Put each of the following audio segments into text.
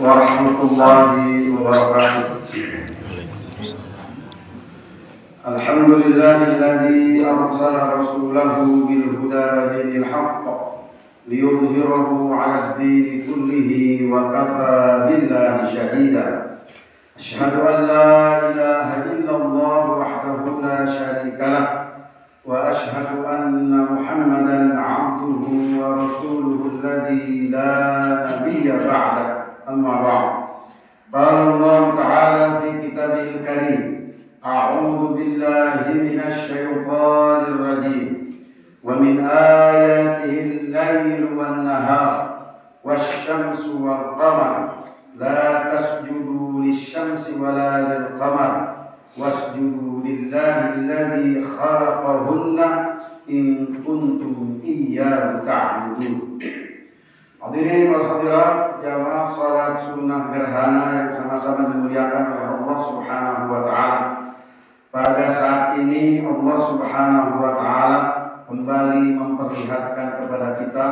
warahmatullahi wabarakatuh. Alhamdulillahilladzi arsala rasulahu bil huda wa dinil haqq liyudhhirahu 'ala ad-dini kullihi wa kafa billahi shahida. Asyhadu an la ilaha illallah wahdahu la syarika lah wa asyhadu anna Muhammadan 'abduhu wa rasuluhu alladzi la nabiyya ba'da. Amma ba'd. Qala Allah Ta'ala fi kitabihil karim, a'udzu billahi minasy syaithanir rajim. Wa min ayatihi al-lailu wan-nahar wasyamsu wal-qamar la tasjudu lisyamsi wala lil-qamar wasjudu lillahi alladzi khalaqahunna in kuntum iyyahu ta'budun. Hadirin wal hadirat, jamaah salat sunnah gerhana yang sama-sama dimuliakan oleh Allah Subhanahu wa taala. Pada saat ini Allah Subhanahu wa taala kembali memperlihatkan kepada kita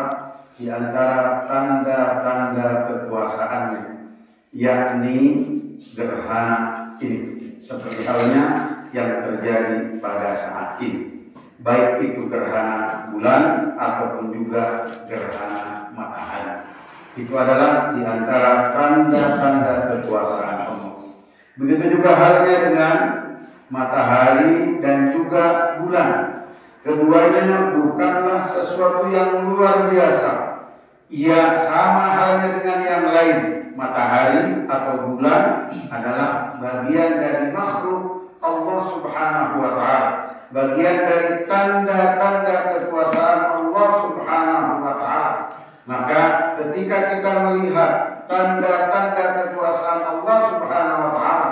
di antara tanda-tanda kekuasaannya, yakni gerhana ini, seperti halnya yang terjadi pada saat ini, baik itu gerhana bulan ataupun juga gerhana matahari. Itu adalah di antara tanda-tanda kekuasaan Allah. Begitu juga halnya dengan matahari dan juga bulan. Keduanya bukanlah sesuatu yang luar biasa. Ia sama halnya dengan yang lain. Matahari atau bulan adalah bagian dari makhluk Allah Subhanahu wa taala. Bagian dari tanda-tanda kekuasaan Allah Subhanahu wa taala. Maka ketika kita melihat tanda-tanda kekuasaan Allah Subhanahu wa taala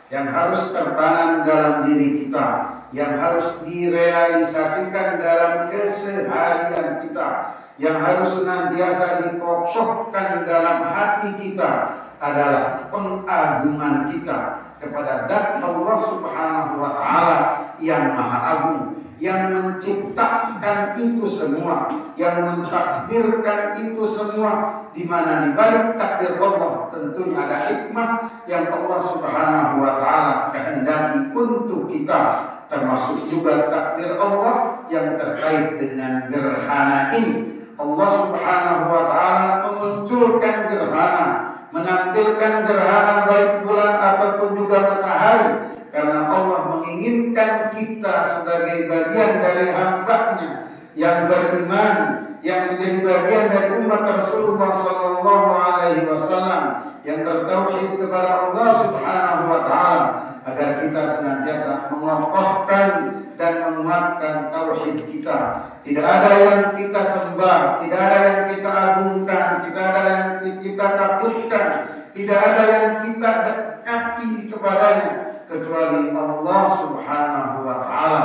yang harus tertanam dalam diri kita, yang harus direalisasikan dalam keseharian kita, yang harus senantiasa dikokohkan dalam hati kita adalah pengagungan kita kepada Zat Allah Subhanahu wa taala yang Maha Agung, yang menciptakan itu semua, yang mentakdirkan itu semua, di mana di balik takdir Allah tentunya ada hikmah yang Allah Subhanahu wa taala kehendaki untuk kita, termasuk juga takdir Allah yang terkait dengan gerhana ini. Allah Subhanahu wa taala memunculkan gerhana, menampilkan gerhana baik bulan ataupun juga matahari, karena Allah menginginkan kita sebagai bagian dari hamba-Nya yang beriman, yang menjadi bagian dari umat Rasulullah sallallahu alaihi wasallam, yang bertauhid kepada Allah Subhanahu wa taala, agar kita senantiasa mengokohkan dan menguatkan tauhid kita. Tidak ada yang kita sembah, tidak ada yang kita agungkan, tidak ada yang kita takutkan, tidak ada yang kita dekati kepadanya kecuali Allah Subhanahu wa taala.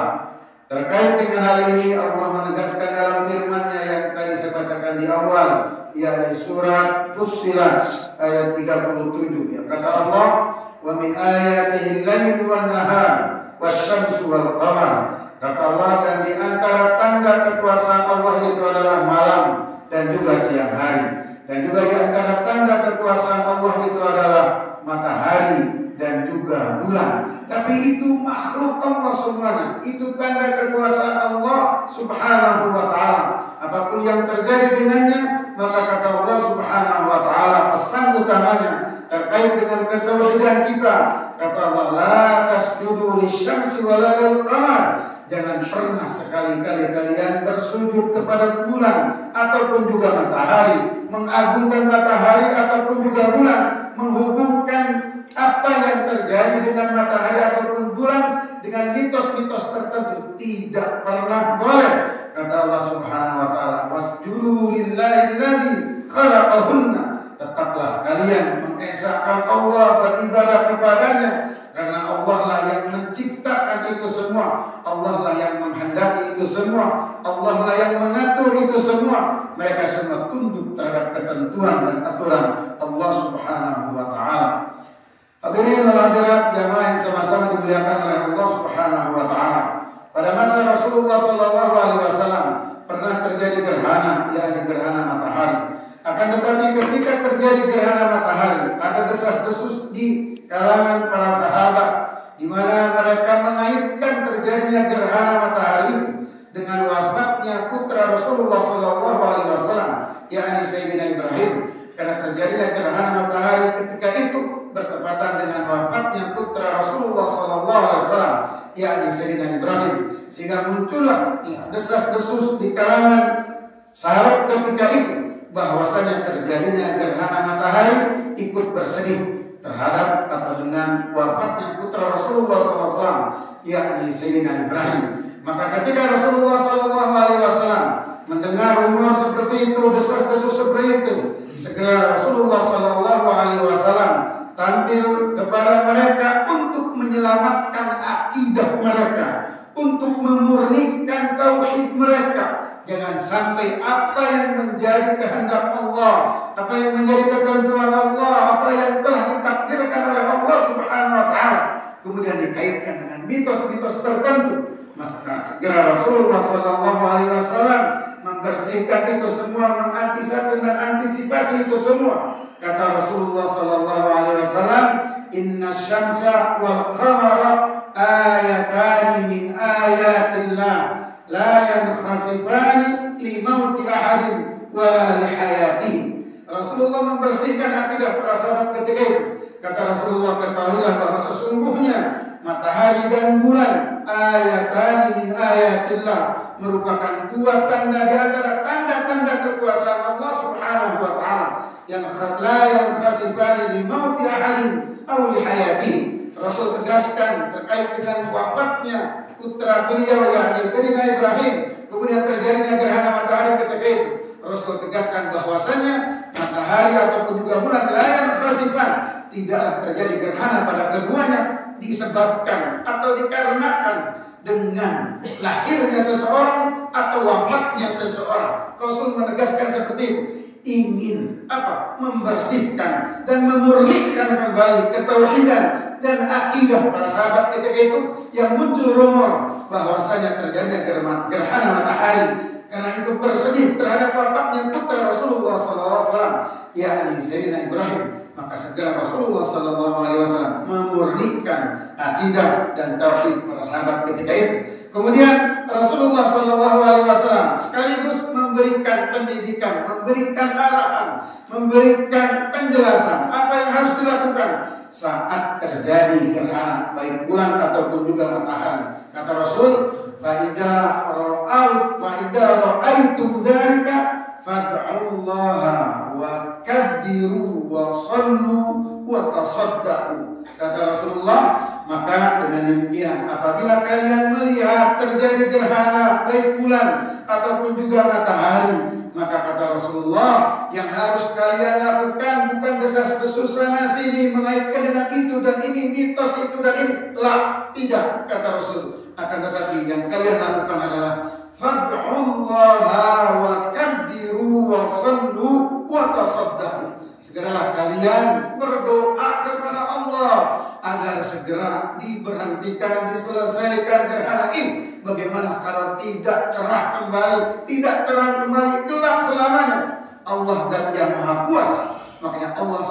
Terkait dengan hal ini Allah menegaskan dalam firman-Nya yang tadi saya bacakan di awal, yakni surat Fussilat ayat 37. Ya, kata Allah, "Wa min ayatihi al-lailu wan-nahar wasyamsu wal-qamar." Kata Allah, dan di antara tanda kekuasaan Allah itu adalah malam dan juga siang hari. Dan juga di antara tanda kekuasaan Allah itu adalah matahari dan juga bulan. Tapi itu makhluk Allah semuanya. Itu tanda kekuasaan Allah Subhanahu wa taala. Apapun yang terjadi dengannya, maka kata Allah Subhanahu wa taala, pesan utamanya terkait dengan ketauhidan kita. Kata Allah, la tasjudu lisyamsi wala lil-qamar. Jangan pernah sekali-kali kalian bersujud kepada bulan ataupun juga matahari, mengagungkan matahari ataupun juga bulan, menghubungkan apa yang terjadi dengan matahari ataupun bulan dengan mitos-mitos tertentu. Tidak pernah boleh. Kata Allah Subhanahu wa taala, wasjudu lillahi alladzi khalaqahunna. Tetaplah kalian mengesahkan Allah, beribadah kepadanya, karena Allah lah yang menciptakan itu semua, Allah lah yang menghendaki itu semua, Allah lah yang mengatur itu semua. Mereka semua tunduk terhadap ketentuan dan aturan Allah Subhanahu wa taala. Hadirin wal hadirat, jamaah yang sama-sama dimuliakan oleh Allah Subhanahu wa taala. terjadinya gerhana matahari itu dengan wafatnya putra Rasulullah sallallahu alaihi wasallam, yakni Sayyidina Ibrahim. Karena terjadinya gerhana matahari ketika itu bertepatan dengan wafatnya putra Rasulullah sallallahu alaihi wasallam, yakni Sayyidina Ibrahim, sehingga muncullah desas-desus di kalangan sahabat ketika itu bahwasanya terjadinya gerhana matahari ikut bersedih terhadap atau dengan wafatnya putra Rasulullah SAW, yakni Sayyidina Ibrahim. Maka ketika Rasulullah SAW mendengar rumor seperti itu, desas-desus seperti itu, segera Rasulullah SAW tampil kepada mereka untuk menyelamatkan akidah mereka, untuk memurnikan tauhid mereka. Jangan sampai apa yang menjadi kehendak Allah, apa yang menjadi ketentuan Allah, apa yang telah ditakdirkan oleh Allah Subhanahu wa taala kemudian dikaitkan dengan mitos-mitos tertentu. Maka segera Rasulullah sallallahu alaihi wasallam membersihkan itu semua, mengantisipasi itu semua. Kata Rasulullah sallallahu alaihi wasallam, "Innasyamsa wal qamara ayatani min ayatillah. La yankhasifani li mauti ahadin wala li hayatihi." Rasulullah membersihkan akidah para sahabat ketika itu. Kata Rasulullah, ketahuilah bahwa sesungguhnya matahari dan bulan ayatani min ayatillah, merupakan dua tanda di antara tanda-tanda kekuasaan Allah Subhanahu wa taala, yang la yankhasifani li mauti ahadin aw li hayatihi. Rasul tegaskan terkait dengan wafatnya putra beliau yakni Sayyidina Ibrahim, kemudian terjadinya gerhana matahari ketika itu. Rasul tegaskan bahwasanya matahari ataupun juga bulan la yankhasifan, tidaklah terjadi gerhana pada keduanya disebabkan atau dikarenakan dengan lahirnya seseorang atau wafatnya seseorang. Rasul menegaskan seperti itu, ingin membersihkan dan memurnikan kembali ketauhidan dan akidah para sahabat ketika itu yang muncul rumor bahwasanya terjadinya gerhana matahari karena ikut bersedih terhadap wafatnya putra Rasulullah SAW, yakni Sayyidina Ibrahim. Maka segera Rasulullah SAW memurnikan akidah dan tauhid para sahabat ketika itu. Kemudian Rasulullah SAW sekaligus memberikan pendidikan, memberikan arahan, memberikan penjelasan apa yang harus dilakukan saat terjadi gerhana baik bulan ataupun juga matahari. Kata Rasul, "Fa'idza ra'aitum dzalika fad'ullaha wa kabbiru wa sallu wa tasaddaqu." Kata Rasulullah, maka dengan demikian apabila kalian melihat terjadi gerhana baik bulan ataupun juga matahari, maka kata Rasulullah, yang harus kalian lakukan bukan desas-desus sana sini mengaitkan dengan itu dan ini, mitos itu dan ini. Lah, tidak, kata Rasul. Akan tetapi yang kalian lakukan adalah fad'ullaha wa kabbiru wa sallu wa tasaddaqu. Segeralah kalian berdoa kepada Allah agar segera diberhentikan, diselesaikan gerhana ini. Bagaimana kalau tidak cerah kembali, tidak terang kembali, gelap selamanya? Allah dan yang Maha Kuasa. Makanya Allah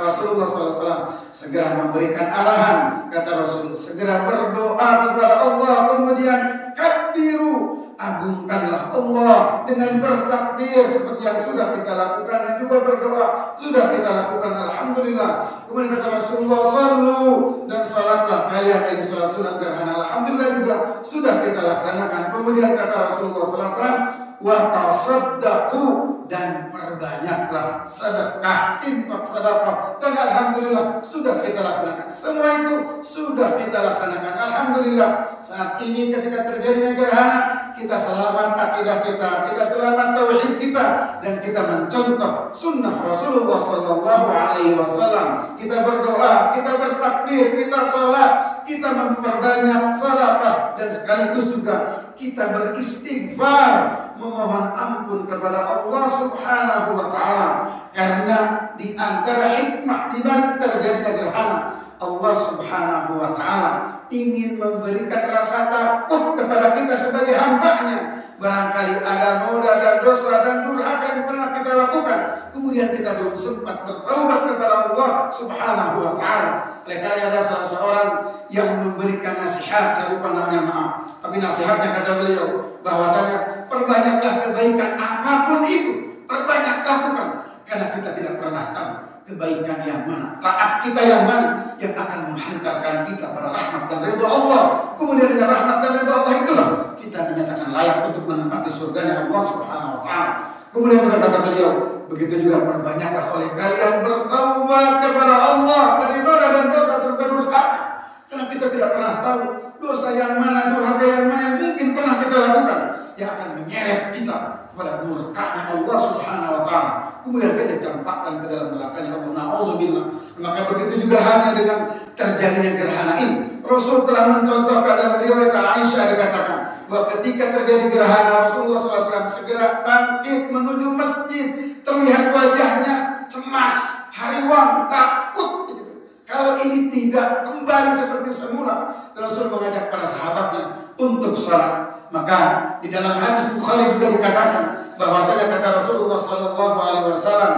Rasulullah SAW segera memberikan arahan. Kata Rasul, segera berdoa kepada Allah, kemudian kabbiru, agungkanlah Allah dengan bertakbir seperti yang sudah kita lakukan, dan juga berdoa sudah kita lakukan, alhamdulillah. Kemudian kata Rasulullah, sallu, dan salatlah kalian, ini salat sunat gerhana, alhamdulillah juga sudah kita laksanakan. Kemudian kata Rasulullah SAW, wa tasaddaqu, dan perbanyaklah sedekah, infak sedekah, dan alhamdulillah sudah kita laksanakan. Semua itu sudah kita laksanakan, alhamdulillah. Saat ini ketika terjadinya gerhana, kita selamat akidah kita, kita selamat tauhid kita, dan kita mencontoh sunnah Rasulullah Sallallahu Alaihi Wasallam. Kita berdoa, kita bertakbir, kita sholat, kita memperbanyak sedekah, dan sekaligus juga kita beristighfar, memohon ampun kepada Allah Subhanahu wa taala. Karena di antara hikmah di balik terjadinya gerhana, Allah Subhanahu wa taala ingin memberikan rasa takut kepada kita sebagai hamba-Nya, barangkali ada noda dan dosa dan durhaka yang pernah kita lakukan, kemudian kita belum sempat bertaubat kepada Allah Subhanahu wa Ta'ala. Oleh karena ada salah seorang yang memberikan nasihat, saya lupa namanya, maaf, tapi nasihatnya kata beliau bahwasanya perbanyaklah kebaikan apapun itu, perbanyak lakukan, karena kita tidak pernah tahu kebaikan yang mana, taat kita yang mana yang akan menghantarkan kita pada rahmat dan ridha Allah. Kemudian dengan rahmat dan ridha Allah itulah kita dinyatakan layak untuk menempati surganya Allah Subhanahu wa Ta'ala. Kemudian juga kata beliau, begitu juga perbanyaklah oleh kalian bertaubat kepada Allah dari noda dan dosa serta durhaka, karena kita tidak pernah tahu dosa yang mana, durhaka yang mana yang mungkin pernah kita lakukan yang akan menyeret kita kepada murkanya Allah Subhanahu wa Ta'ala. Kemudian kita campakkan ke dalam nerakanya Allah. Na'udzubillah. Maka begitu juga halnya dengan terjadinya gerhana ini. Rasul telah mencontohkan dalam riwayat Aisyah dikatakan bahwa ketika terjadi gerhana, Rasulullah SAW segera bangkit menuju masjid. Terlihat wajahnya cemas, hariwang, takut. Kalau ini tidak kembali seperti semula, Rasul mengajak para sahabatnya untuk salat. Maka di dalam hadis Bukhari juga dikatakan bahwasanya kata Rasulullah sallallahu alaihi wasallam,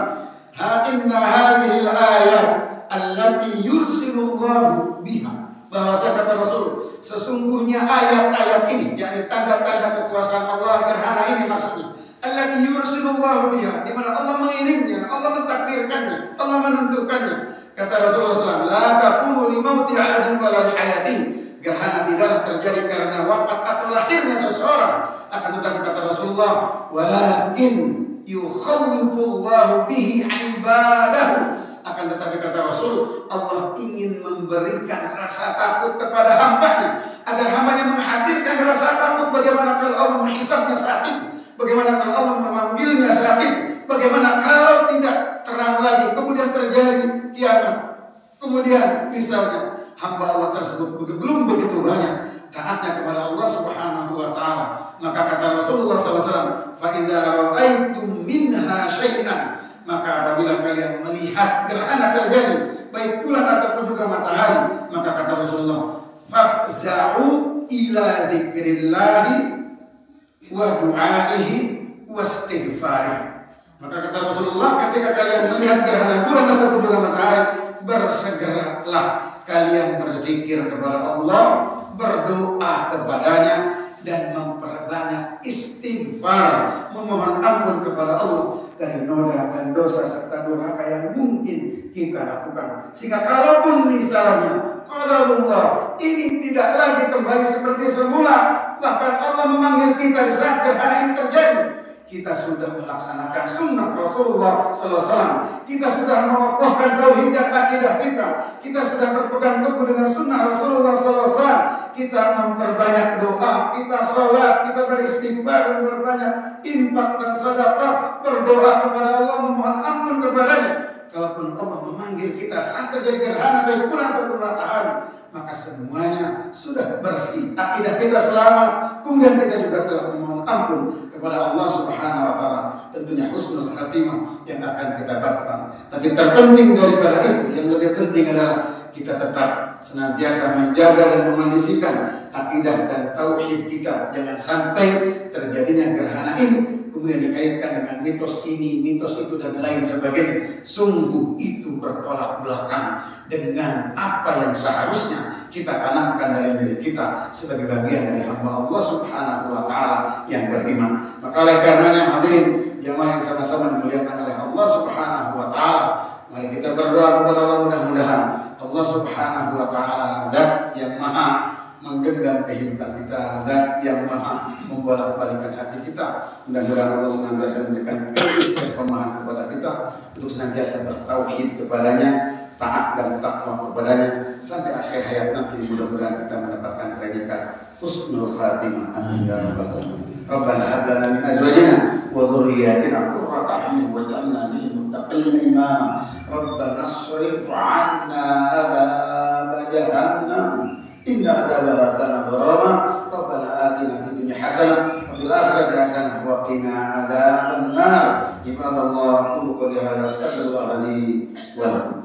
"Ha inna hadhihi al-ayat allati yursilullahu biha." Bahwasanya kata Rasul, sesungguhnya ayat-ayat ini, yakni tanda-tanda kekuasaan Allah, gerhana ini maksudnya, allati yursilullahu biha, di mana Allah mengirimnya, Allah mentakdirkannya, Allah menentukannya. Kata Rasulullah SAW, "La takunu li mauti ahadin wa la li hayatihi." Gerhana tidaklah terjadi karena wafat atau lahirnya seseorang, akan tetapi kata Rasulullah, walakin yukhawwifullahu bihi ibadahu, akan tetapi kata Rasul, Allah ingin memberikan rasa takut kepada hambanya, agar hambanya menghadirkan rasa takut. Bagaimana kalau Allah menghisabnya saat itu, bagaimana kalau Allah memanggilnya saat itu, bagaimana kalau tidak terang lagi, kemudian terjadi kiamat, kemudian misalnya hamba Allah tersebut belum begitu banyak taatnya kepada Allah Subhanahu wa Ta'ala. Maka kata Rasulullah SAW, fa idza ra'aitum minha syai'an, maka apabila kalian melihat gerhana terjadi, baik bulan ataupun juga matahari, maka kata Rasulullah, fafza'u ila dzikrillahi wa du'aihi wastighfarihi. Maka kata Rasulullah, ketika kalian melihat gerhana bulan ataupun juga matahari, bersegeralah kalian berzikir kepada Allah, berdoa kepadanya, dan memperbanyak istighfar, memohon ampun kepada Allah dari noda dan dosa serta durhaka yang mungkin kita lakukan. Sehingga kalaupun misalnya qadarullah ini tidak lagi kembali seperti semula, bahkan Allah memanggil kita di saat gerhana ini terjadi, kita sudah melaksanakan sunnah Rasulullah SAW. Kita sudah mengokohkan tauhid dan akidah kita. Kita sudah berpegang teguh dengan sunnah Rasulullah SAW. Kita memperbanyak doa, kita sholat, kita beristighfar dan berbanyak infak dan sedekah, berdoa kepada Allah, memohon ampun kepadanya. Kalaupun Allah memanggil kita saat terjadi gerhana baik bulan ataupun matahari, maka semuanya sudah bersih, akidah kita selamat. Kemudian kita juga telah memohon ampun kepada Allah Subhanahu wa Ta'ala. Tentunya husnul khatimah yang akan kita dapatkan. Tapi terpenting daripada itu, yang lebih penting adalah kita tetap senantiasa menjaga dan memandisikan akidah dan tauhid kita. Jangan sampai terjadinya gerhana ini kemudian dikaitkan dengan mitos ini, mitos itu, dan lain sebagainya. Sungguh itu bertolak belakang dengan apa yang seharusnya kita tanamkan dalam diri kita sebagai bagian dari hamba Allah Subhanahu wa Ta'ala yang beriman. Maka oleh karenanya hadirin jamaah yang sama-sama dimuliakan oleh Allah Subhanahu wa Ta'ala, mari kita berdoa kepada Allah, mudah-mudahan Allah Subhanahu wa Ta'ala, zat yang maha menggenggam kehidupan kita, zat yang maha membolak-balikan hati kita. Mudah-mudahan Allah senantiasa memberikan keistiqomahan kepada kita untuk senantiasa bertauhid kepadanya, taat dan takwa kepadanya sampai akhir hayat nanti. Mudah-mudahan kita mendapatkan predikat husnul khatimah. Amin ya rabbal alamin. Rabbana hab lana min azwajina wa dhurriyyatina qurrata a'yun waj'alna lil muttaqina imama. Rabbana shrif 'anna adzab jahannam inna adzabaha kana gharama. Rabbana atina fid dunya hasanah wa fil akhirati hasanah wa qina adzaban nar. Ibadallah, qul qawli hadza astaghfirullah li wa lakum.